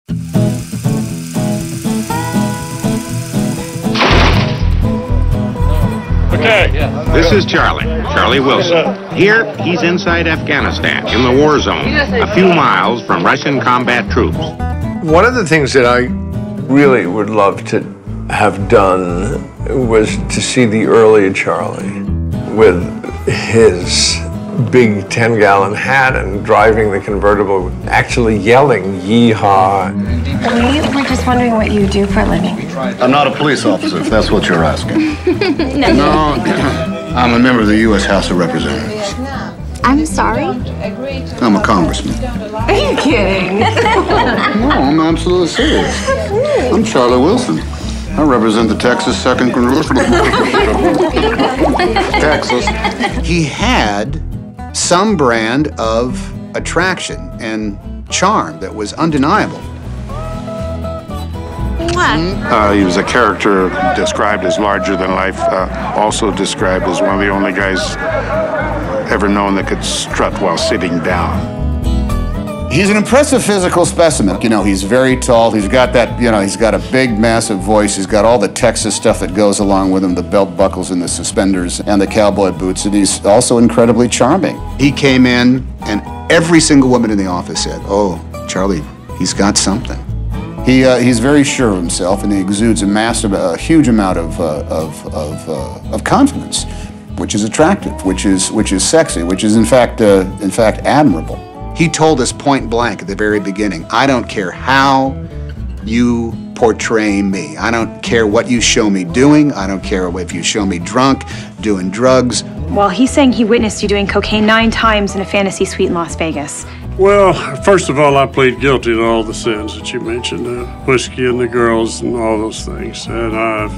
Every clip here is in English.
Okay. This is Charlie Wilson. Here, he's inside Afghanistan, in the war zone, a few miles from Russian combat troops. One of the things that I really would love to have done was to see the early Charlie with his big 10-gallon hat and driving the convertible, actually yelling, "Yeehaw." We were just wondering what you do for a living. I'm not a police officer, if that's what you're asking. No, I'm a member of the U.S. House of Representatives. I'm sorry? I'm a congressman. Are you kidding? No, I'm absolutely serious. I'm Charlie Wilson. I represent the Texas 2nd Congressional Texas. He had some brand of attraction and charm that was undeniable. He was a character described as larger than life, also described as one of the only guys ever known that could strut while sitting down. He's an impressive physical specimen. You know, he's very tall. He's got that, he's got a big, massive voice. He's got all the Texas stuff that goes along with him, the belt buckles and the suspenders and the cowboy boots. And he's also incredibly charming. He came in and every single woman in the office said, "Oh, Charlie, he's got something." He's very sure of himself, and he exudes a huge amount of confidence, which is attractive, which is sexy, which is in fact admirable. He told us point blank at the very beginning, "I don't care how you portray me. I don't care what you show me doing. I don't care if you show me drunk, doing drugs." Well, he's saying he witnessed you doing cocaine 9 times in a fantasy suite in Las Vegas. Well, first of all, I plead guilty to all the sins that you mentioned, whiskey and the girls and all those things. And I've,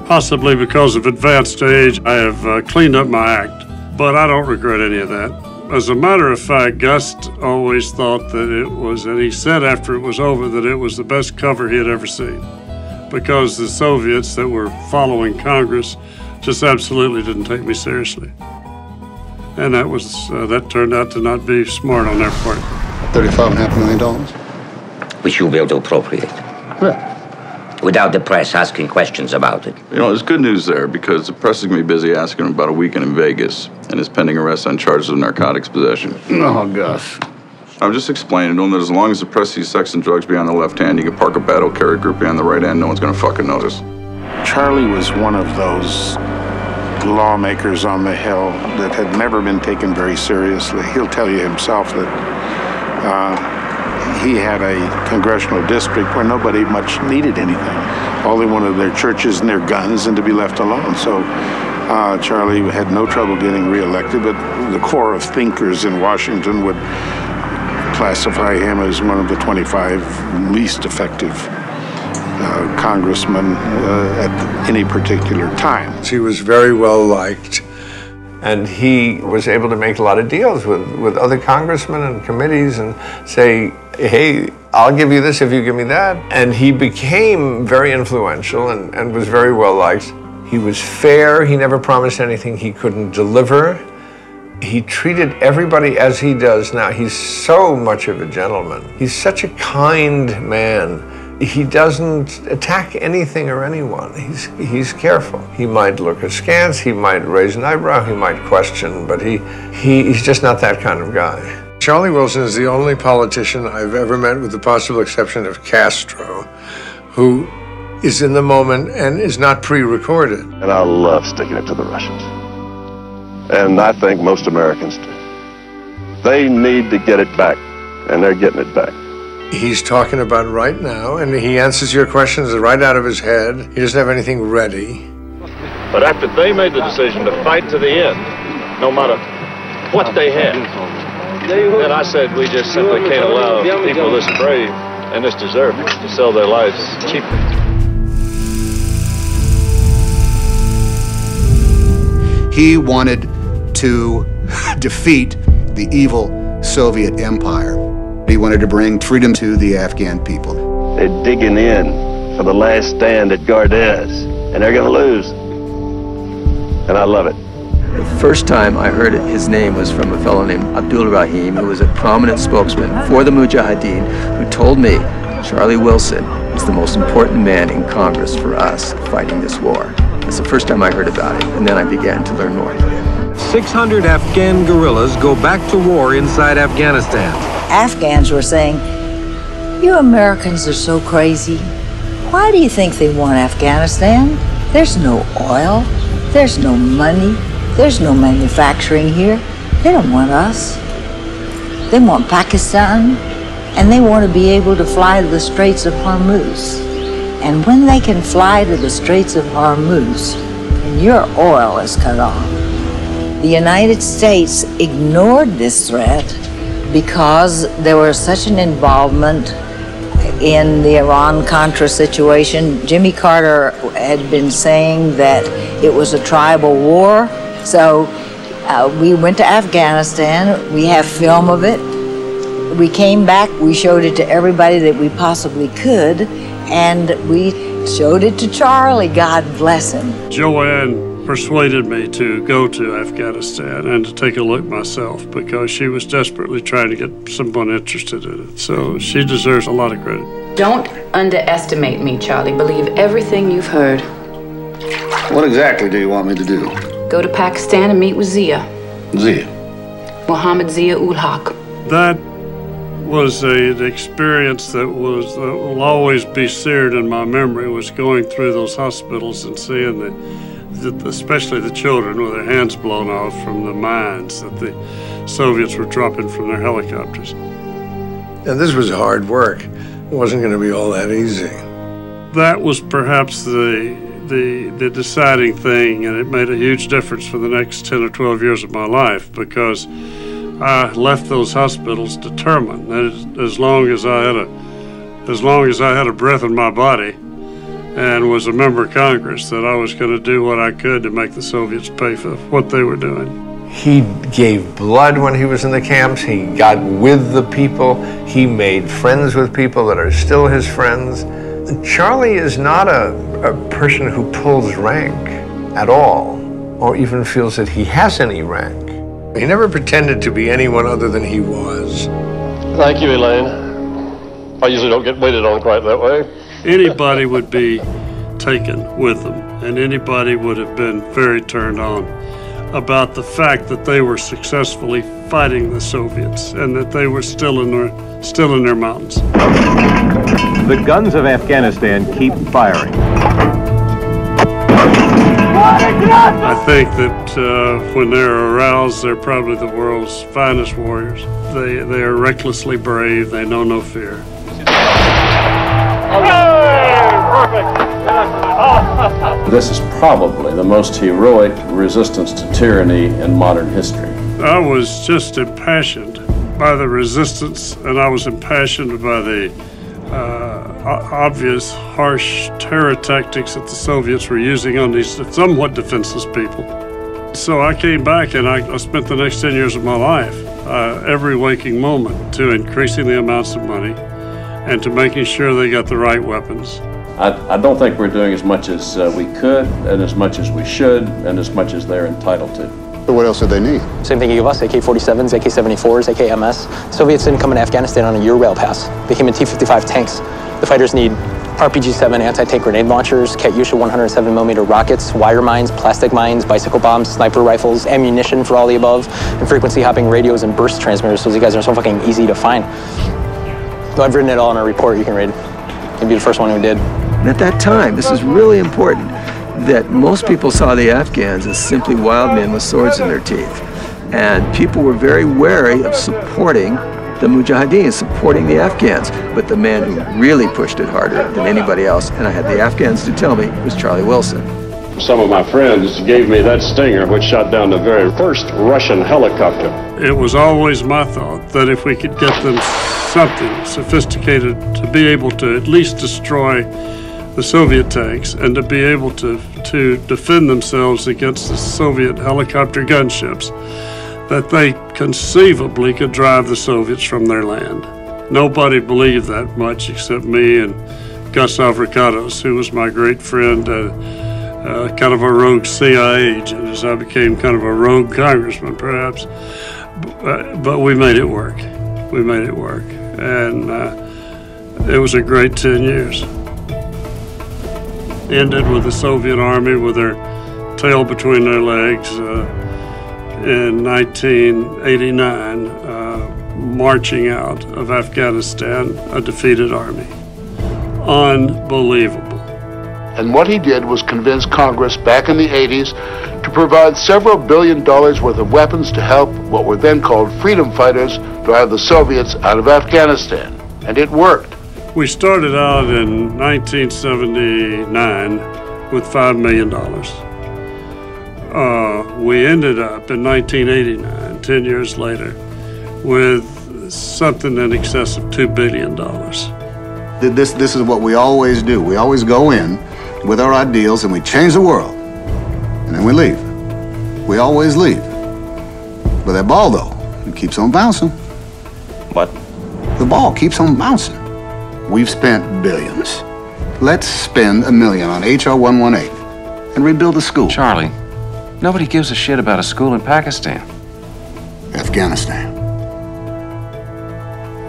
possibly because of advanced age, I have cleaned up my act. But I don't regret any of that. As a matter of fact, Gus always thought that it was, and he said after it was over, that it was the best cover he had ever seen. Because the Soviets that were following Congress just absolutely didn't take me seriously. And that turned out to not be smart on their part. $35.5 million? Which you'll be able to appropriate. Yeah. Without the press asking questions about it. You know, there's good news there because the press is going to be busy asking him about a weekend in Vegas and his pending arrest on charges of narcotics possession. Oh, Gus. I'm just explaining to him that as long as the press sees sex and drugs behind the left hand, you can park a battle carry group behind the right hand, no one's going to fucking notice. Charlie was one of those lawmakers on the Hill that had never been taken very seriously. He'll tell you himself that he had a congressional district where nobody much needed anything. All they wanted their churches and their guns and to be left alone. So Charlie had no trouble getting reelected, but the core of thinkers in Washington would classify him as one of the 25 least effective congressmen at any particular time. He was very well liked, and he was able to make a lot of deals with other congressmen and committees and say, "Hey, I'll give you this if you give me that." And he became very influential and was very well liked. He was fair. He never promised anything he couldn't deliver. He treated everybody as he does now. He's so much of a gentleman. He's such a kind man. He doesn't attack anything or anyone. He's careful. He might look askance, he might raise an eyebrow, he might question, but he's just not that kind of guy. Charlie Wilson is the only politician I've ever met, with the possible exception of Castro, who is in the moment and is not pre-recorded. And I love sticking it to the Russians. And I think most Americans do. They need to get it back, and they're getting it back. He's talking about it right now, and he answers your questions right out of his head. He doesn't have anything ready. But after they made the decision to fight to the end, no matter what they had, then I said we just simply can't allow people this brave and this deserving to sell their lives cheaply. He wanted to defeat the evil Soviet Empire. He wanted to bring freedom to the Afghan people. They're digging in for the last stand at Gardez, and they're going to lose. And I love it. The first time I heard it, his name was from a fellow named Abdul Rahim, who was a prominent spokesman for the Mujahideen, who told me, Charlie Wilson is the most important man in Congress for us fighting this war. That's the first time I heard about it, and then I began to learn more. 600 Afghan guerrillas go back to war inside Afghanistan. Afghans were saying, "You Americans are so crazy. Why do you think they want Afghanistan? There's no oil, there's no money, there's no manufacturing here. They don't want us. They want Pakistan, and they want to be able to fly to the Straits of Hormuz. And when they can fly to the Straits of Hormuz, and your oil is cut off." The United States ignored this threat because there was such an involvement in the Iran-Contra situation. Jimmy Carter had been saying that it was a tribal war. So we went to Afghanistan. We have film of it. We came back, we showed it to everybody that we possibly could, and we showed it to Charlie, God bless him. Joanne persuaded me to go to Afghanistan and to take a look myself because she was desperately trying to get someone interested in it. So she deserves a lot of credit. Don't underestimate me, Charlie. Believe everything you've heard. What exactly do you want me to do? Go to Pakistan and meet with Zia. Zia? Mohammed Zia-ul-Haq. That was an experience that will always be seared in my memory, was going through those hospitals and seeing especially the children with their hands blown off from the mines that the Soviets were dropping from their helicopters. And this was hard work. It wasn't going to be all that easy. That was perhaps the deciding thing, and it made a huge difference for the next 10 or 12 years of my life, because I left those hospitals determined that as long as I had a breath in my body and was a member of Congress, that I was going to do what I could to make the Soviets pay for what they were doing. He gave blood when he was in the camps. He got with the people. He made friends with people that are still his friends. Charlie is not a person who pulls rank at all, or even feels that he has any rank. He never pretended to be anyone other than he was. Thank you, Elaine. I usually don't get waited on quite that way. Anybody would be taken with them, and anybody would have been very turned on about the fact that they were successfully fighting the Soviets and that they were still in their mountains. The guns of Afghanistan keep firing. I think that when they're aroused, they're probably the world's finest warriors. They are recklessly brave. They know no fear. This is probably the most heroic resistance to tyranny in modern history. I was just impassioned by the resistance, and I was impassioned by the obvious, harsh terror tactics that the Soviets were using on these somewhat defenseless people. So I came back, and I spent the next 10 years of my life, every waking moment, to increasing the amounts of money and to making sure they got the right weapons. I don't think we're doing as much as we could, and as much as we should, and as much as they're entitled to. So what else did they need? Same thing you give us, AK-47s, AK-74s, AK-MS. Soviets didn't come into Afghanistan on a Eurail pass. They came in T-55 tanks. The fighters need RPG-7 anti-tank grenade launchers, Katyusha 107mm rockets, wire mines, plastic mines, bicycle bombs, sniper rifles, ammunition for all the above, and frequency hopping radios and burst transmitters, so these guys are so fucking easy to find. So I've written it all in a report you can read. You'll be the first one who did. And at that time, this is really important, that most people saw the Afghans as simply wild men with swords in their teeth. And people were very wary of supporting the Mujahideen, supporting the Afghans. But the man who really pushed it harder than anybody else, and I had the Afghans to tell me, was Charlie Wilson. Some of my friends gave me that Stinger, which shot down the very first Russian helicopter. It was always my thought that if we could get them something sophisticated to be able to at least destroy the Soviet tanks and to be able to defend themselves against the Soviet helicopter gunships, that they conceivably could drive the Soviets from their land. Nobody believed that much except me and Gus Avracatos, who was my great friend, kind of a rogue CIA agent, as I became kind of a rogue congressman, perhaps. But we made it work. We made it work. And It was a great 10 years. Ended with the Soviet Army with their tail between their legs in 1989, marching out of Afghanistan, a defeated army. Unbelievable. And what he did was convince Congress back in the 80s to provide several $billion worth of weapons to help what were then called freedom fighters drive the Soviets out of Afghanistan. And it worked. We started out in 1979 with $5 million. We ended up in 1989, 10 years later, with something in excess of $2 billion. This is what we always do. We always go in with our ideals and we change the world. And then we leave. We always leave. But that ball, though, it keeps on bouncing. What? The ball keeps on bouncing. We've spent billions. Let's spend $1 million on HR 118 and rebuild the school. Charlie, nobody gives a shit about a school in Pakistan. Afghanistan.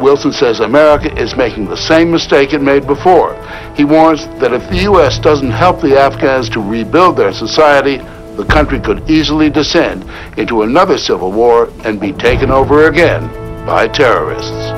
Wilson says America is making the same mistake it made before. He warns that if the U.S. doesn't help the Afghans to rebuild their society, the country could easily descend into another civil war and be taken over again by terrorists.